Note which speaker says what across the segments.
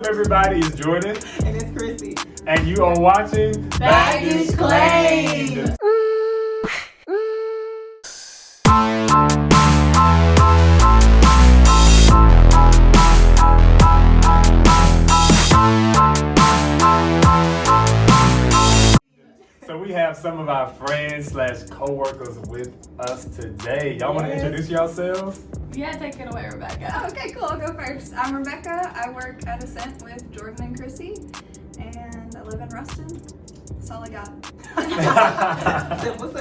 Speaker 1: Everybody, is Jordan.
Speaker 2: And it's Chrissy.
Speaker 1: And you are watching
Speaker 3: Baggage Claim.
Speaker 1: So we have some of our friends / coworkers with us today. Y'all want to introduce yourselves?
Speaker 3: Yeah, take it away, Rebecca.
Speaker 4: Okay, cool. I'll go first. I'm Rebecca. I work at Ascent with Jordan and Chrissy, and I live in Ruston. That's all I got.
Speaker 2: Simple.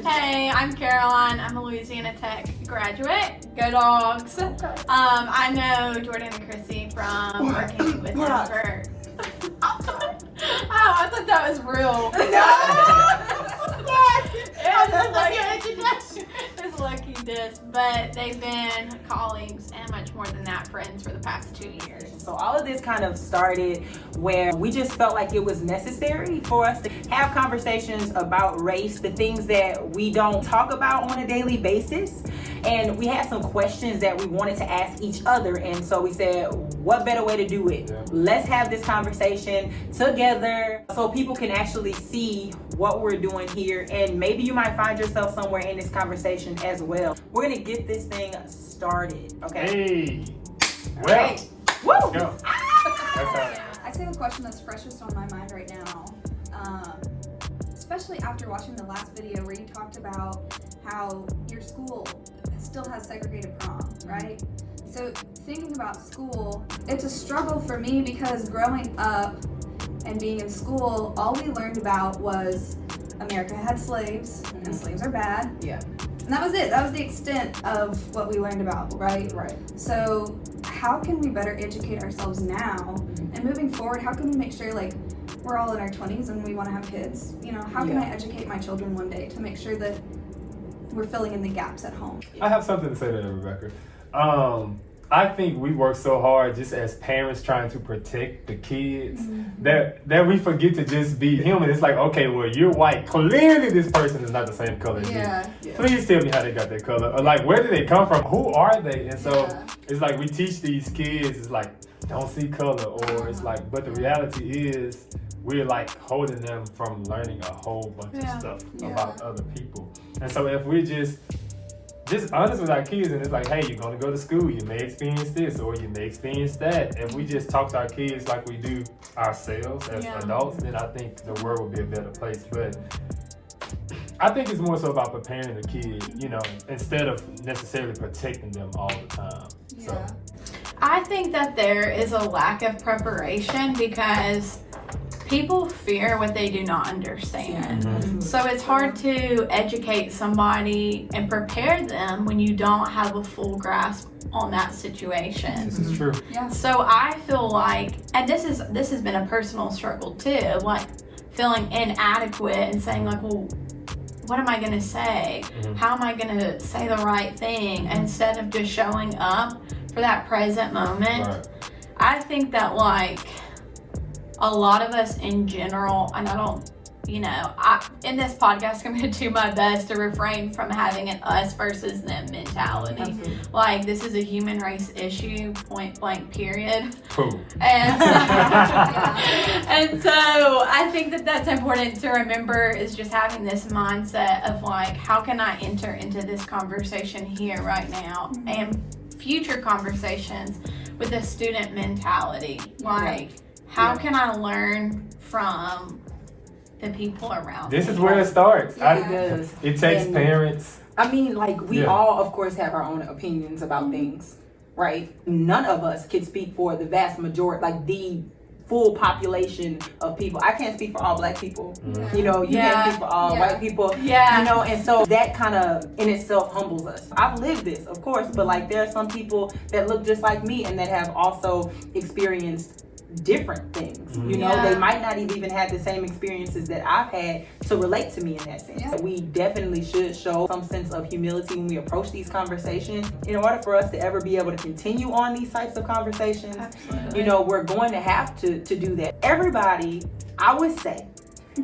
Speaker 3: Hey, I'm Caroline. I'm a Louisiana Tech graduate. Go Dogs.
Speaker 2: Okay.
Speaker 3: I know Jordan and Chrissy from working with them for... Oh, I thought that was real. It's lucky this, but they've been colleagues and much more than that, friends for the past 2 years.
Speaker 2: So all of this kind of started where we just felt like it was necessary for us to have conversations about race, the things that we don't talk about on a daily basis. And we had some questions that we wanted to ask each other. And so we said, what better way to do it? Yeah. Let's have this conversation together so people can actually see what we're doing here. And maybe you might find yourself somewhere in this conversation as well. We're going to get this thing started. Okay.
Speaker 1: Hey. Well.
Speaker 2: Right. Woo!
Speaker 1: Let's go.
Speaker 4: I say the question that's freshest on my mind right now, especially after watching the last video where you talked about how your school still has segregated prom, right? So thinking about school, it's a struggle for me because growing up and being in school, all we learned about was America had slaves and slaves are bad.
Speaker 2: Yeah.
Speaker 4: And that was it. That was the extent of what we learned about, right?
Speaker 2: Right.
Speaker 4: So how can we better educate ourselves now? And moving forward, how can we make sure like we're all in our 20s and we want to have kids? You know, how can I educate my children one day to make sure that we're filling in the gaps at home?
Speaker 1: I have something to say to that, Rebecca. I think we work so hard just as parents trying to protect the kids that we forget to just be human. It's like, okay, well, you're white. Clearly this person is not the same color as you. Please tell me how they got that color. Or like, where did they come from? Who are they? And so it's like we teach these kids, it's like, don't see color. Or it's like, but the reality is we're like holding them from learning a whole bunch of stuff about other people. And so if we're just honest with our kids, and it's like, hey, you're gonna go to school, you may experience this or you may experience that. If we just talk to our kids like we do ourselves as adults, then I think the world will be a better place. But I think it's more so about preparing the kid, you know, instead of necessarily protecting them all the time. So
Speaker 3: I think that there is a lack of preparation because people fear what they do not understand. So it's hard to educate somebody and prepare them when you don't have a full grasp on that situation.
Speaker 1: This is true.
Speaker 4: Yeah.
Speaker 3: So I feel like, and this has been a personal struggle too, like feeling inadequate and saying like, well, what am I going to say? How am I going to say the right thing? Instead of just showing up for that present moment.
Speaker 1: Right.
Speaker 3: I think that like a lot of us in general, and I don't, you know, in this podcast, I'm going to do my best to refrain from having an us versus them mentality.
Speaker 2: Absolutely.
Speaker 3: Like, this is a human race issue, point blank, period.
Speaker 1: Cool.
Speaker 3: And so I think that that's important to remember, is just having this mindset of like, how can I enter into this conversation here right now and future conversations with a student mentality. Like, how can I learn from the people around me?
Speaker 1: This is where it starts.
Speaker 2: It does.
Speaker 1: It takes parents.
Speaker 2: I mean, like, we all, of course, have our own opinions about things, right? None of us can speak for the vast majority, like the full population of people. I can't speak for all black people. You know, you can't speak for all white people. You know, and so that kind of in itself humbles us. I've lived this, of course, but like there are some people that look just like me and that have also experienced different things. You know, they might not even have the same experiences that I've had to relate to me in that sense. We definitely should show some sense of humility when we approach these conversations in order for us to ever be able to continue on these types of conversations. You know, we're going to have to do that. Everybody, I would say,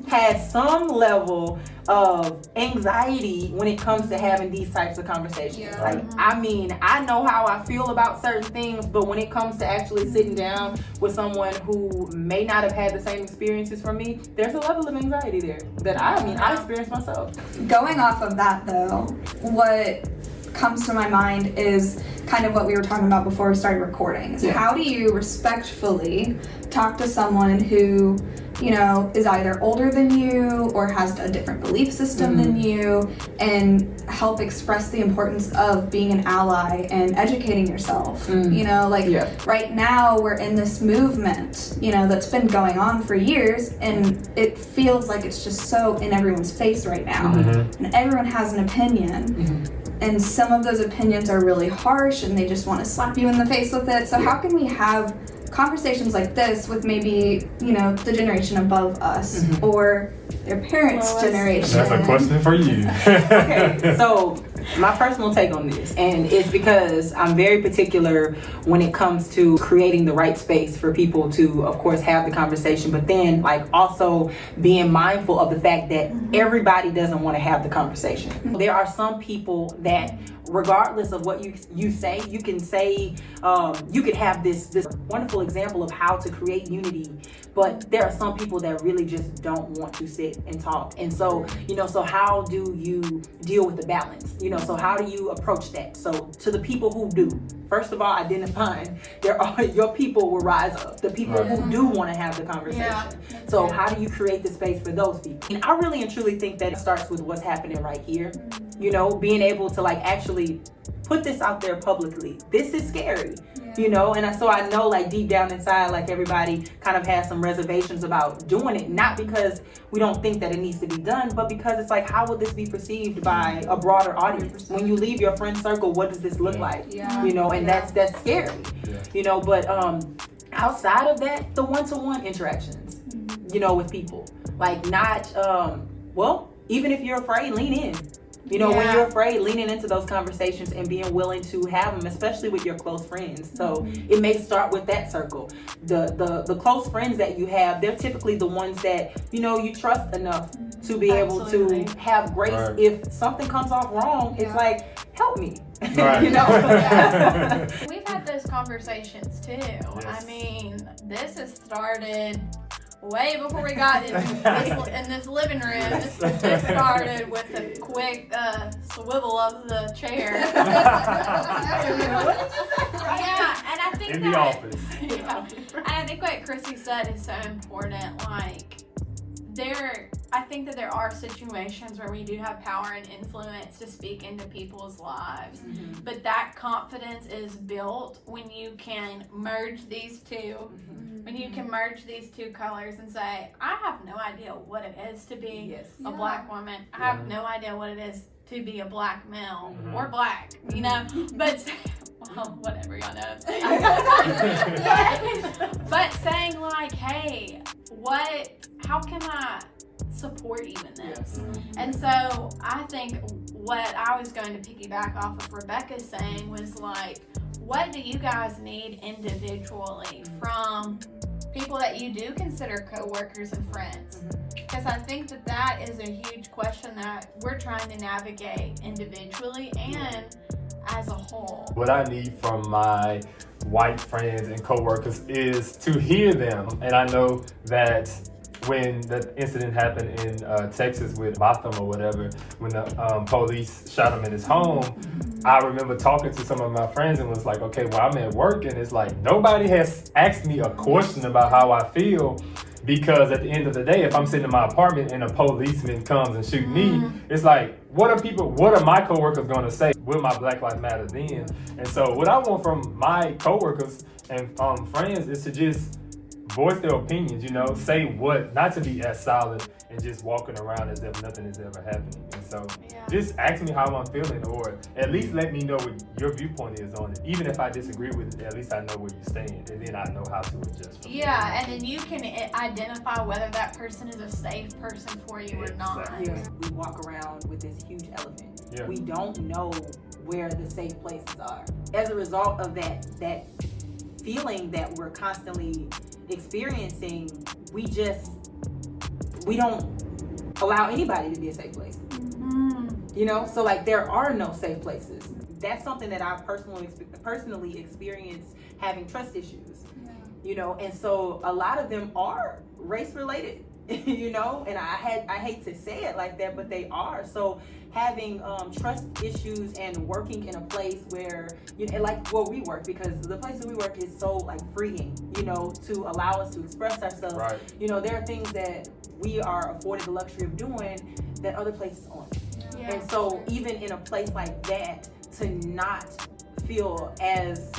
Speaker 2: has some level of anxiety when it comes to having these types of conversations.
Speaker 4: Yeah.
Speaker 2: Like, I mean, I know how I feel about certain things, but when it comes to actually sitting down with someone who may not have had the same experiences from me, there's a level of anxiety there that I experienced myself.
Speaker 4: Going off of that though, what comes to my mind is kind of what we were talking about before we started recording. Is how do you respectfully talk to someone who, you know, is either older than you or has a different belief system than you, and help express the importance of being an ally and educating yourself. You know, like right now we're in this movement, you know, that's been going on for years, and it feels like it's just so in everyone's face right now, and everyone has an opinion. And some of those opinions are really harsh and they just want to slap you in the face with it. So how can we have conversations like this with maybe, you know, the generation above us or their parents' generation?
Speaker 1: That's a question for you.
Speaker 2: Okay, so my personal take on this, and it's because I'm very particular when it comes to creating the right space for people to, of course, have the conversation, but then like also being mindful of the fact that everybody doesn't want to have the conversation. There are some people that, regardless of what you say, you can say, you could have this wonderful example of how to create unity, but there are some people that really just don't want to sit and talk. And so, you know, so how do you deal with the balance? You know, so how do you approach that? So to the people who do, first of all, identifying your people will rise up. The people who do want to have the conversation. So how do you create the space for those people? And I really and truly think that it starts with what's happening right here. You know, being able to like actually put this out there publicly. This is scary. You know, and so I know like deep down inside, like everybody kind of has some reservations about doing it, not because we don't think that it needs to be done, but because it's like, how will this be perceived by a broader audience? When you leave your friend circle, what does this look like? You know, and that's scary. You know, but outside of that, the one-to-one interactions, you know, with people, like not, well, even if you're afraid, lean in. You know, when you're afraid, leaning into those conversations and being willing to have them, especially with your close friends. So it may start with that circle. The close friends that you have, they're typically the ones that, you know, you trust enough to be able to have grace. If something comes off wrong, it's like, help me. You know?
Speaker 3: We've had those conversations too. I mean, this has started way before we got in this living room. This started with a quick swivel of the chair. And I think
Speaker 1: in the office.
Speaker 3: And I think what Chrissy said is so important. Like, I think that there are situations where we do have power and influence to speak into people's lives, but that confidence is built when you can merge these two. When you can merge these two colors and say, I have no idea what it is to be a black woman. I have no idea what it is to be a black male or black, you know, but well, whatever, y'all know what I'm saying. But saying like, hey, how can I support you in this? And so I think what I was going to piggyback off of Rebecca's saying was like, what do you guys need individually from people that you do consider coworkers and friends? Because I think that is a huge question that we're trying to navigate individually and as a whole.
Speaker 1: What I need from my white friends and coworkers is to hear them. And I know that when the incident happened in Texas with Botham or whatever, when the police shot him in his home, I remember talking to some of my friends and was like, okay, well, I'm at work and it's like, nobody has asked me a question about how I feel, because at the end of the day, if I'm sitting in my apartment and a policeman comes and shoot me, it's like, what are my coworkers going to say? Will my Black Lives Matter then? And so what I want from my coworkers and friends is to just voice their opinions, you know, say what, not to be as silent and just walking around as if nothing is ever happening. And so just ask me how I'm feeling, or at least let me know what your viewpoint is on it. Even if I disagree with it, at least I know where you stand, and then I know how to adjust from there.
Speaker 3: And then you can identify whether that person is a safe person for you or not.
Speaker 2: We walk around with this huge elephant. We don't know where the safe places are. As a result of that feeling that we're constantly experiencing, we just we don't allow anybody to be a safe place. You know, so like there are no safe places. That's something that I've personally experienced having trust issues. You know, and so a lot of them are race related. You know, and I hate to say it like that, but they are. So having trust issues and working in a place where, you know, like where we work, because the place that we work is so like freeing, you know, to allow us to express ourselves.
Speaker 1: Right.
Speaker 2: You know, there are things that we are afforded the luxury of doing that other places aren't.
Speaker 3: Yeah.
Speaker 2: And so even in a place like that, to not feel as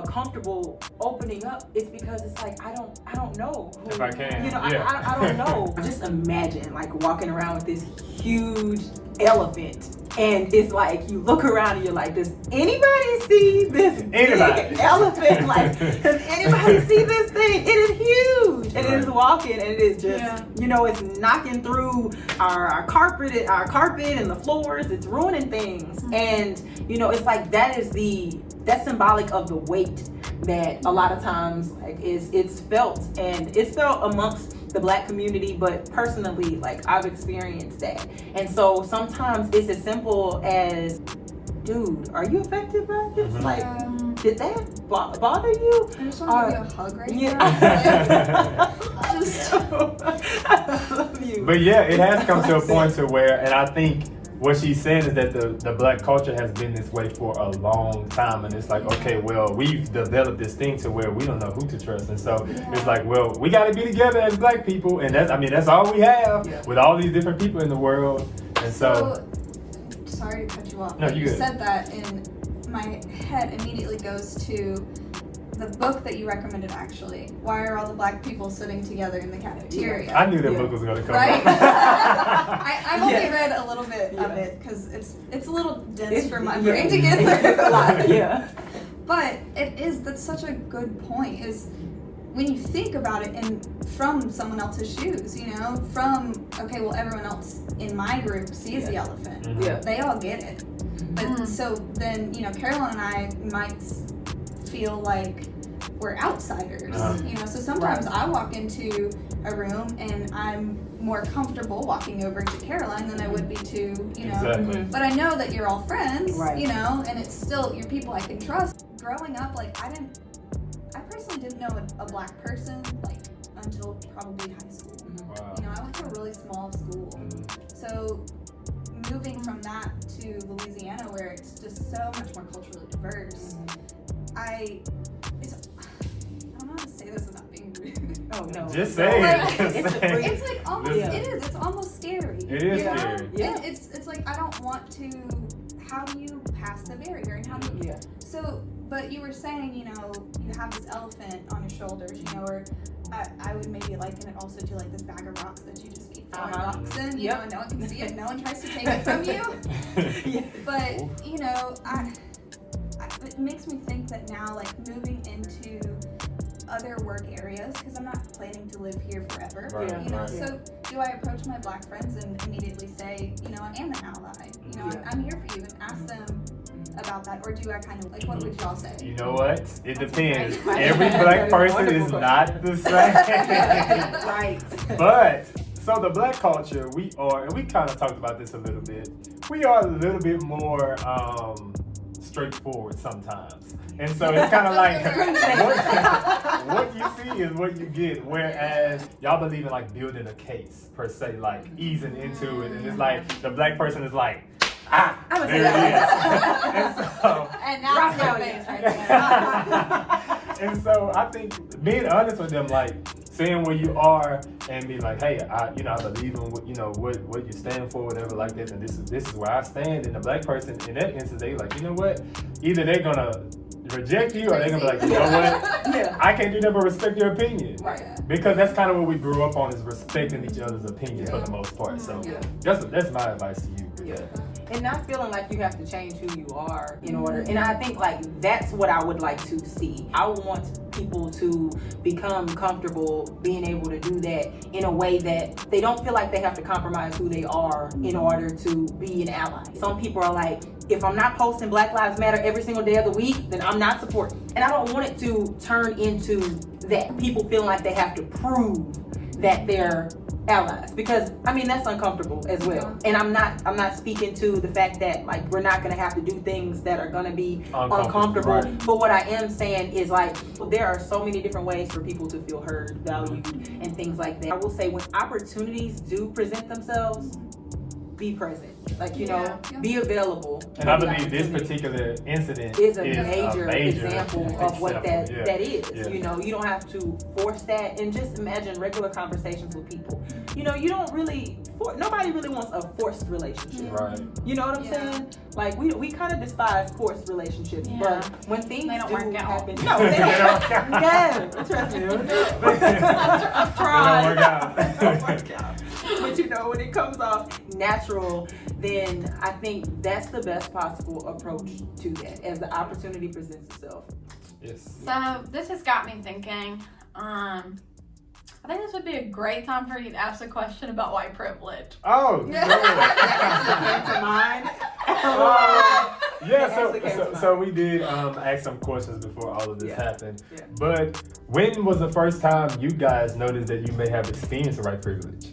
Speaker 2: comfortable opening up, it's because it's like I don't know who,
Speaker 1: If I can,
Speaker 2: you know,
Speaker 1: yeah.
Speaker 2: I don't know. Just imagine like walking around with this huge elephant, and it's like you look around and you're like, does anybody see this big elephant? Like, does anybody see this thing? It is huge, and it is walking, and it is just you know, it's knocking through our carpet and the floors. It's ruining things, and you know, it's like that's symbolic of the weight that a lot of times like it's felt, and it's felt amongst the Black community, but personally, like I've experienced that. And so sometimes it's as simple as, dude, are you affected by this? Like, did that bother you?
Speaker 4: I just want to give you a hug right
Speaker 2: Yeah.
Speaker 4: now.
Speaker 2: I love you.
Speaker 1: But yeah, it has come to a point to where, and I think what she's saying is that the Black culture has been this way for a long time, and it's like, okay, well, we've developed this thing to where we don't know who to trust, and so it's like, well, we got to be together as Black people, and that's all we have with all these different people in the world, and so
Speaker 4: sorry to cut you off.
Speaker 1: No,
Speaker 4: but
Speaker 1: you
Speaker 4: you
Speaker 1: good.
Speaker 4: said that, and my head immediately goes to the book that you recommended, actually. Why are all the Black people sitting together in the cafeteria?
Speaker 1: I knew that book was going to come
Speaker 4: Right?
Speaker 1: up.
Speaker 4: I've only read a little bit of it because it's a little dense for my brain to get
Speaker 2: It's a lot.
Speaker 4: through.
Speaker 2: Yeah.
Speaker 4: But that's such a good point, is when you think about it and from someone else's shoes, you know, from, okay, well, everyone else in my group sees the elephant.
Speaker 2: Yeah.
Speaker 4: They all get it. But so then, you know, Carolyn and I might feel like we're outsiders, you know, so sometimes I walk into a room and I'm more comfortable walking over to Caroline than I would be to, you know,
Speaker 1: Exactly.
Speaker 4: but I know that you're all friends,
Speaker 2: Right.
Speaker 4: you know, and it's still, you're people I can trust. Growing up, like, I personally didn't know a Black person, like, until probably high school.
Speaker 1: Wow.
Speaker 4: You know, I went to a really small school. So moving from that to Louisiana, where it's just so much more culturally diverse, I don't know how to say this without being rude.
Speaker 2: Oh no.
Speaker 1: Just say
Speaker 4: Like,
Speaker 1: it. Just say it.
Speaker 4: It's like almost, it's almost scary.
Speaker 1: It is
Speaker 4: you know?
Speaker 1: scary.
Speaker 2: Yeah.
Speaker 4: It's like, I don't want to, how do you pass the barrier, and how do you, so, but you were saying, you know, you have this elephant on your shoulders, you know, or I would maybe liken it also to like this bag of rocks that you just keep throwing rocks in, you know, and no one can see it, no one tries to take it from you. But, you know, it makes me think that now, like, moving into other work areas, because I'm not planning to live here forever, you know, so do I approach my Black friends and immediately say, you know, I am an ally, you know, I'm here for you, and ask them about that, or do I kind of, like, what would y'all say?
Speaker 1: You know what? It depends.
Speaker 2: Right.
Speaker 1: Every Black person is not the same.
Speaker 2: Right.
Speaker 1: But so the Black culture, we are, and we kind of talked about this a little bit. We are a little bit more straightforward sometimes, and so it's kind of like what you see is what you get. Whereas y'all believe in like building a case per se, like easing into it, and it's like the Black person is like, there it is. And so,
Speaker 4: And now it's my face right there.
Speaker 1: and so I think being honest with them, like saying where you are and be like, hey, I believe in what, you know, what you stand for, whatever like this, and this is where I stand. And the Black person in that instance, they like, you know what? Either they're gonna reject you or they're gonna be like, you know what? I can't do nothing but respect your opinion.
Speaker 2: Right.
Speaker 1: Because that's kind of what we grew up on, is respecting each other's opinions for the most part. So that's my advice to you.
Speaker 2: Yeah. And not feeling like you have to change who you are in order. And I think like that's what I would like to see. I want people to become comfortable being able to do that in a way that they don't feel like they have to compromise who they are in order to be an ally. Some people are like, if I'm not posting Black Lives Matter every single day of the week, then I'm not supporting. And I don't want it to turn into that. People feeling like they have to prove that they're allies, because I mean that's uncomfortable as well. And I'm not speaking to the fact that like we're not gonna have to do things that are gonna be uncomfortable.
Speaker 1: Right.
Speaker 2: But what I am saying is like there are so many different ways for people to feel heard, valued, and things like that. I will say when opportunities do present themselves, be present. Like, you know, be available.
Speaker 1: And I believe this particular incident
Speaker 2: is a major example of what that is.
Speaker 1: Yeah.
Speaker 2: You know, you don't have to force that, and just imagine regular conversations with people. You know, you don't really, nobody really wants a forced relationship.
Speaker 1: Right.
Speaker 2: You know what I'm saying? Like, we kind of despise forced relationships, but when things
Speaker 3: they don't
Speaker 2: do
Speaker 3: work out.
Speaker 2: happen, no, they don't work out. Yeah, trust me. I've tried.
Speaker 1: They don't work out.
Speaker 2: But you know, when it comes off natural, then I think that's the best possible approach to that as the opportunity presents itself.
Speaker 1: Yes.
Speaker 3: So this has got me thinking. I think this would be a great time for you to ask a question about white privilege.
Speaker 1: Oh,
Speaker 2: Came to mind.
Speaker 1: So we did ask some questions before all of this happened.
Speaker 2: Yeah.
Speaker 1: But when was the first time you guys noticed that you may have experienced white privilege?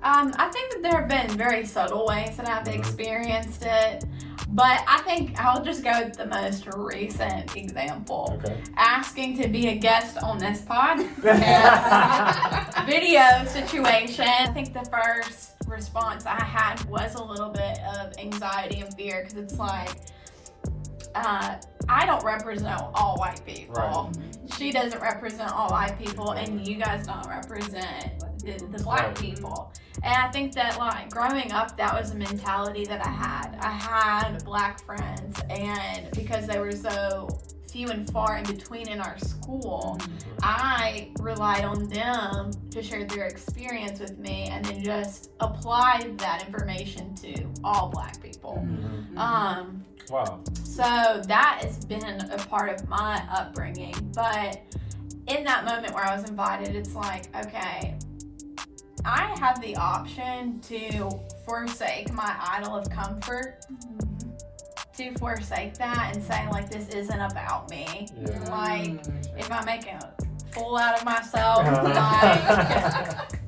Speaker 3: I think that there have been very subtle ways that I've experienced it, but I think I'll just go with the most recent example.
Speaker 1: Okay.
Speaker 3: Asking to be a guest on this podcast video situation. I think the first response I had was a little bit of anxiety and fear, because it's like, I don't represent all white people.
Speaker 1: Right.
Speaker 3: She doesn't represent all white people, and you guys don't represent the black people. And I think that, like, growing up, that was a mentality that I had. I had black friends, and because they were so few and far in between in our school, I relied on them to share their experience with me, and then just applied that information to all black people.
Speaker 1: Wow.
Speaker 3: So that has been a part of my upbringing. But in that moment where I was invited, it's like, okay, I have the option to forsake my idol of comfort, to forsake that and say, like, this isn't about me.
Speaker 1: Yeah.
Speaker 3: Like, if I make a fool out of myself,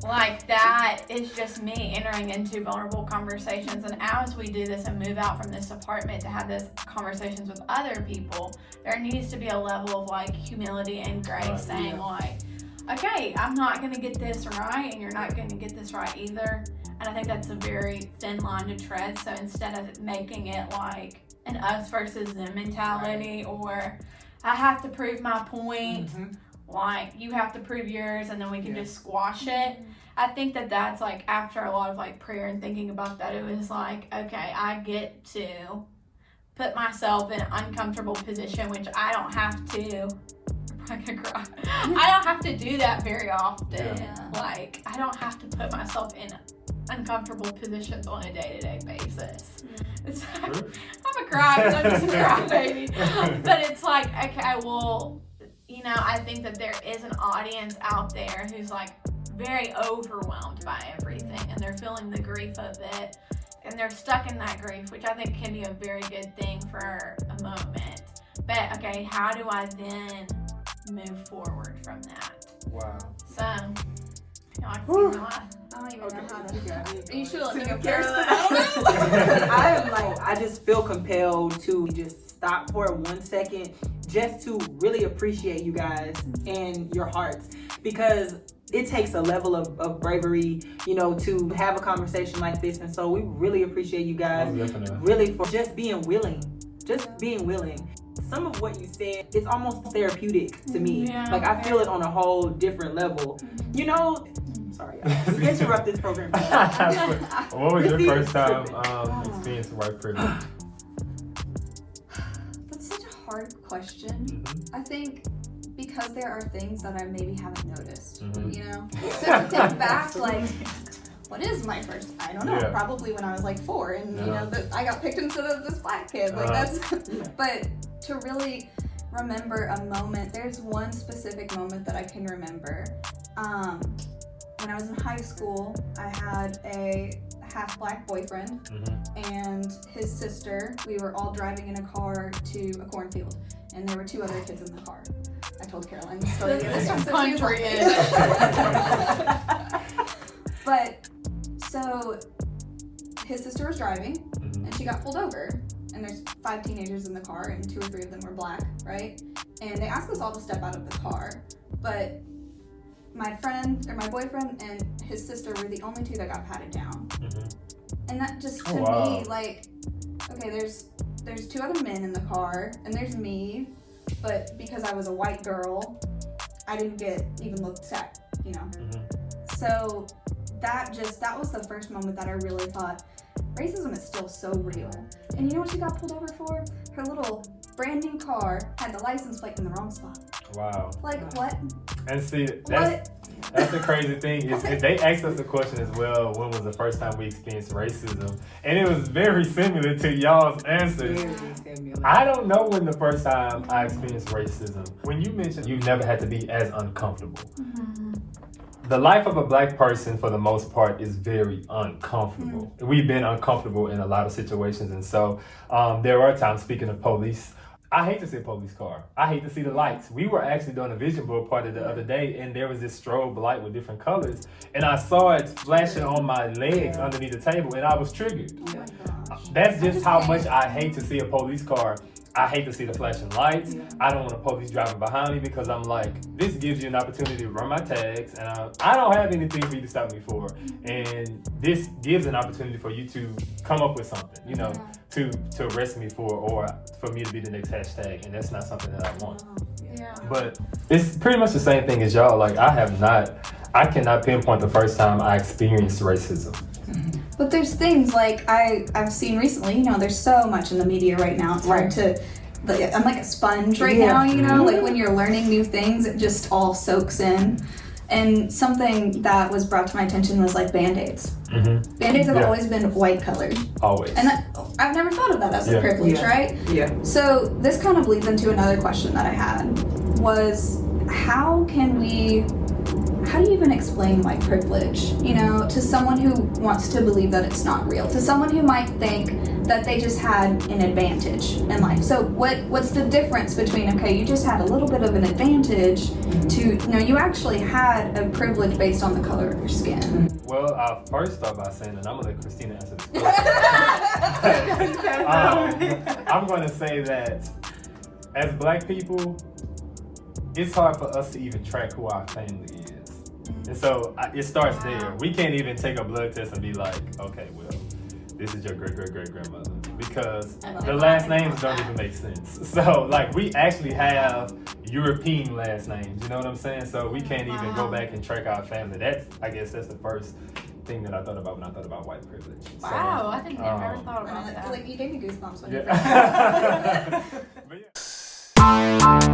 Speaker 3: like that is just me entering into vulnerable conversations. And as we do this and move out from this apartment to have these conversations with other people, there needs to be a level of like humility and grace, saying like, okay, I'm not going to get this right, and you're not going to get this right either. And I think that's a very thin line to tread. So instead of making it like an us versus them mentality, or I have to prove my point, like you have to prove yours, and then we can just squash it. I think that that's like, after a lot of like prayer and thinking about that, it was like, okay, I get to put myself in an uncomfortable position, which I don't have to. I don't have to do that very often. Like, I don't have to put myself in uncomfortable positions on a day-to-day basis. It's like, I'm a cry, I'm just a crybaby. But it's like, okay, well, you know, I think that there is an audience out there who's like very overwhelmed by everything, and they're feeling the grief of it, and they're stuck in that grief, which I think can be a very good thing for a moment. But okay, how do I then move forward from that?
Speaker 1: Wow.
Speaker 3: So, you know, I
Speaker 4: don't even know how to. You should let me go
Speaker 2: first.
Speaker 4: first.
Speaker 2: I just feel compelled to just stop for 1 second, just to really appreciate you guys and your hearts, because it takes a level of bravery, you know, to have a conversation like this. And so we really appreciate you guys, really, for just being willing. Some of what you said, it's almost therapeutic to me. Like, I feel it on a whole different level. You know, sorry, we interrupt this program.
Speaker 1: What was your first time experiencing white privilege?
Speaker 4: That's such a hard question. I think because there are things that I maybe haven't noticed, you know? So to think back, like, what is my first? I don't know. Probably when I was like 4, and you know, I got picked into this black kid. Like that's. But to really remember a moment, there's one specific moment that I can remember. When I was in high school, I had a half black boyfriend and his sister. We were all driving in a car to a cornfield, and there were 2 other kids in the car. I told Caroline the story the other time. But his sister was driving, and she got pulled over. And there's 5 teenagers in the car, and 2 or 3 of them were black, right? And they asked us all to step out of the car, but my boyfriend and his sister were the only 2 that got patted down. And that just, to me, like, okay, there's 2 other men in the car, and there's me, but because I was a white girl, I didn't get even looked at, you know? So that was the first moment that I really thought, racism is still so real. And you know what she got pulled over for? Her little brand new car had the license plate in the wrong spot.
Speaker 1: Wow.
Speaker 4: Like, what?
Speaker 1: And see, that's the crazy thing is they asked us the question as well, when was the first time we experienced racism? And it was very similar to y'all's answers. I don't know when the first time I experienced racism. When you mentioned you never had to be as uncomfortable. The life of a black person, for the most part, is very uncomfortable. We've been uncomfortable in a lot of situations, and so there are times, speaking of police, I hate to see a police car. I hate to see the lights. We were actually doing a vision board party the other day, and there was this strobe light with different colors, and I saw it flashing on my legs underneath the table, and I was triggered. That's just how much I hate to see a police car. I hate to see the flashing lights. I don't want a police driving behind me because I'm like, this gives you an opportunity to run my tags, and I don't have anything for you to stop me for. And this gives an opportunity for you to come up with something, you know, to arrest me for, or for me to be the next hashtag, and that's not something that I want. But it's pretty much the same thing as y'all. Like, I cannot pinpoint the first time I experienced racism.
Speaker 4: But there's things like I've seen recently, you know, there's so much in the media right now. It's hard to, I'm like a sponge right now, you know, like when you're learning new things, it just all soaks in. And something that was brought to my attention was like Band-Aids. Band-Aids have always been white colored.
Speaker 1: Always.
Speaker 4: And I've never thought of that as a privilege, right? So this kind of leads into another question that I had was, how do you even explain white privilege, you know, to someone who wants to believe that it's not real, to someone who might think that they just had an advantage in life? So what's the difference between, okay, you just had a little bit of an advantage to, you know, you actually had a privilege based on the color of your skin?
Speaker 1: Well, I'll first start by saying, and I'm going to let Christina answer this question. I'm going to say that as black people, it's hard for us to even track who our family is. And so it starts there. We can't even take a blood test and be like, okay, well, this is your great-great-great-grandmother, because the last names don't even make sense. So, like, we actually have European last names, you know what I'm saying? So we can't even go back and track our family. I guess that's the first thing that I thought about when I thought about white privilege.
Speaker 3: Wow, I didn't never thought about that.
Speaker 4: Like, you gave me goosebumps when
Speaker 1: you